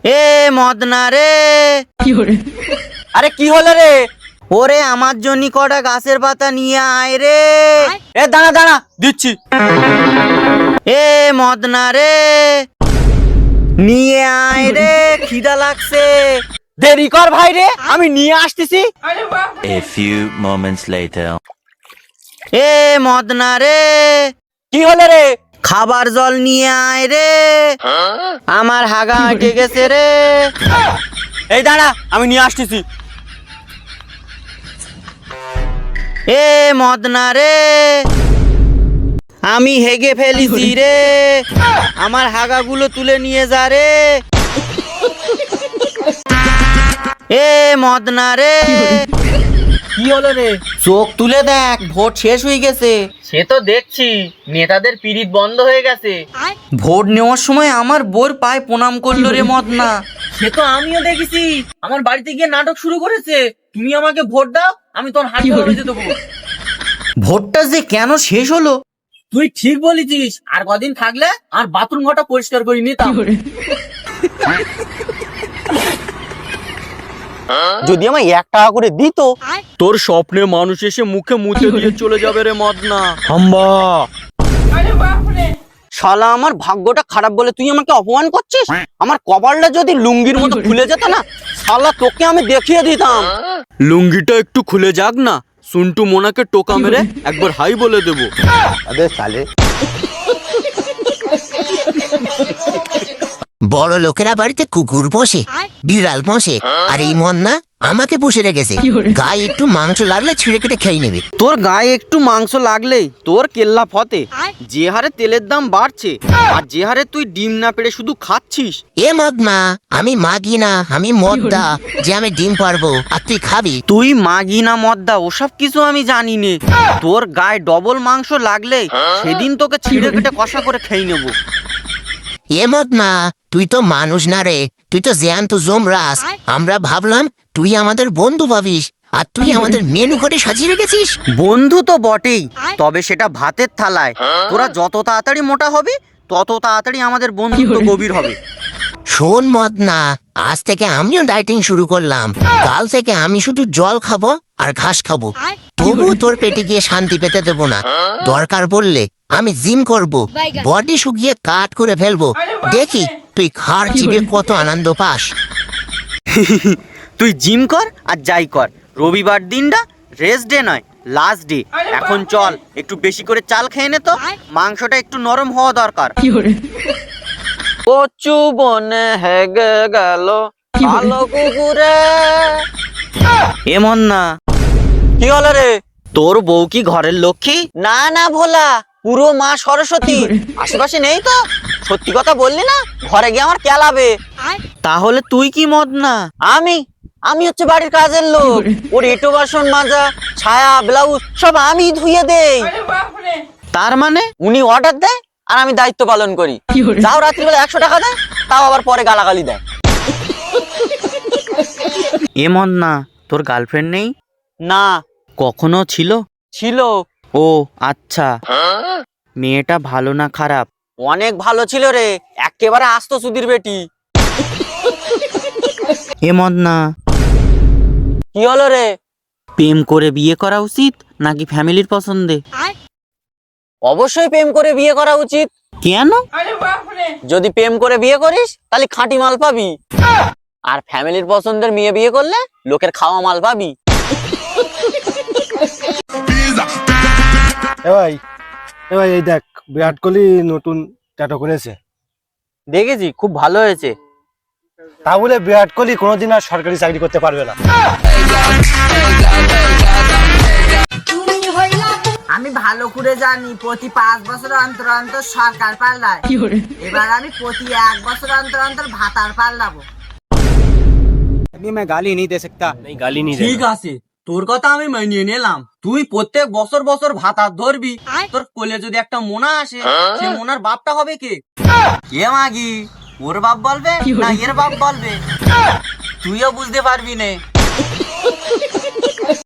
এ মদনা রে, আরে কি হলো রে? ওরে আমার জন্য কটা গাছের পাতা নিয়ে আয় রে। এ দাঁড়া দাঁড়া, দিচ্ছি। এ মদনা রে, নিয়ে আয় রে, খিদা লাগছে। দেরি কর ভাই রে, আমি নিয়ে আসতেছি। A few moments later. এ মদনা রে, কি হলো রে? খাবার জল নিয়ে আয় রে, আমার হাগা আটকে গেছে রে। এই দাঁড়া, আমি নিয়ে আসতেছি। এ মদনা রে, আমি হেগে ফেলিছি রে, আমার হাগাগুলো তুলে নিয়ে যা রে। এ মদনা রে, কি হলো রে? চোখ তুলে দেখ, ভোট শেষ হয়ে গেছে। সে তো দেখছি, নেতাদের পিরিত বন্ধ হয়ে গেছে। ভোট নেওয়ার সময় আমার বোর পায়ে প্রণাম করলো রে মদনা। সে তো আমিও দেখেছি, আমার বাড়িতে গিয়ে নাটক শুরু করেছে, তুমি আমাকে ভোট দাও, আমি তোর হাত ধরে বেঁধে দেবো। ভোটটা যে কেন শেষ হলো? তুই ঠিক বলেছিস, আর কদিন থাকলে আর বাথরুম ঘরটা পরিষ্কার করে নিতাম। যদি আমায় 1 টাকা করে দিত। তোর স্বপ্নে মানুষ এসে মুখে মুতে দিয়ে চলে যাবে রে মদনা। হাম্বা, শালা আমার ভাগ্যটা খারাপ বলে তুই আমাকে অপমান করছিস। আমার কপালটা যদি লুঙ্গির মতো খুলে যেত না, শালা তোকে আমি দেখিয়ে দিতাম। লুঙ্গিটা একটু খুলে যাক না, সুন্টু মোনাকে টোকা মেরে একবার হাই বলে দেবো। আবে সালে। বড় লোকেরা বাড়িতে কুকুর পোষে, বিড়াল পোষে, আর এই মন্না আমাকে পুষে রেখেছে। গায়ে একটু মাংস লাগলে ছিঁড়ে কেটে খেয়ে নেবে। তোর গায়ে একটু মাংস লাগলেই তোর কেল্লা ফতে। যে হারে তেলের দাম বাড়ছে, আর যে হারে তুই ডিম না পেড়ে শুধু খাচ্ছিস। এ মদনা, আমি মাগি না, আমি মদ্দা যে আমি ডিম পারবো আর তুই খাবি। তুই মাগি না মদ্দা ওসব কিছু আমি জানি নে। তোর গায়ে ডবল মাংস লাগলেই সেদিন তোকে ছিঁড়ে কেটে কষা করে খেয়ে নেবো। এ মদনা, তুই তো মানুষ না রে, তুই তো জ্যান্ত জমরাস। আমরা ভাবলাম তুই আমাদের বন্ধু ভাবিস, আর তুই আমাদের মেনু করে সাজিয়ে রেখেছিস। বন্ধু তো বটেই, তবে সেটা ভাতের থালায়। তোরা যত তাড়াতাড়ি মোটা হবি, তত তাড়াতাড়ি আমাদের বন্ধুত্ব গভীর হবে। শোন মদনা, আজ থেকে আমিও ডাইটিং শুরু করলাম। কাল থেকে আমি শুধু জল খাবো আর ঘাস খাবো, তবু তোর পেটে গিয়ে শান্তি পেতে দেবো না। দরকার পড়লে আমি জিম করব, বডি শুকিয়ে কাট করে ফেলবো। দেখি তুই খাড় চিপে কত আনন্দ পাস। তুই জিম কর আর যাই কর, রবিবার দিনটা রেস্ট ডে নয়, লাস্ট ডে। এখন চল একটু বেশি করে চাল খেয়ে নে তো, মাংসটা একটু নরম হওয়া দরকার। কচু বনে হেগে গেল কালো কুকুরে। এমন না, কি হলো রে? তোর বউ কি ঘরের লক্ষ্মী? না না ভোলা, পুরো মা সরস্বতী। আশেপাশে নেই তো? সত্যি কথা বললি না, ঘরে গিয়ে আমার কেলাবে। তাহলে তুই কি মদনা? আমি হচ্ছে বাড়ির কাজের লোক। ওর এঁটো বাসন মাজা, ছায়া, ব্লাউজ সব আমি ধুয়ে দেই। তার মানে উনি অর্ডার দেয় আর আমি দায়িত্ব পালন করি। যাও রাত্রিবেলা 100 টাকা দেয়, তাও আবার পরে গালাগালি দেয়। এ মদনা, তোর গার্লফ্রেন্ড নেই? না, কখনো ছিল? ছিল। ও আচ্ছা, মেয়েটা ভালো না খারাপ? অনেক ভালো ছিল রে, একেবারে আস্ত সুধীর বেটি। এ মদনা, কি হলো রে? প্রেম করে বিয়ে করা উচিত নাকি ফ্যামিলির পছন্দে? অবশ্যই প্রেম করে বিয়ে করা উচিত। কেন? যদি প্রেম করে বিয়ে করিস তাহলে খাঁটি মাল পাবি, আর ফ্যামিলির পছন্দের মেয়ে বিয়ে করলে লোকের খাওয়া মাল পাবি। এ ভাই এই দেখ, বিরাট কোহলি নতুন ট্যাটু করেছে। দেখেছি, খুব ভালো হয়েছে। তা বলে বিরাট কোহলি কোনোদিন আর সরকারি চাকরি করতে পারবে না। আমি ভালো করে জানি প্রতি 5 বছর অন্তর অন্তর সরকার পাল্টায়। এবার আমি প্রতি 1 বছর অন্তর অন্তর ভাতার পাল্টাবো। ঠিক আছে, তোর কথা আমি মানিয়ে নিলাম। তুই প্রত্যেক বছর বছর ভাতার ধরবি। তোর কোলে যদি একটা মোনা আসে, সে মোনার বাপটা হবে কে? কে মাগি, ওর বাপ বলবে না এর বাপ বলবে? তুইও বুঝতে পারবি না।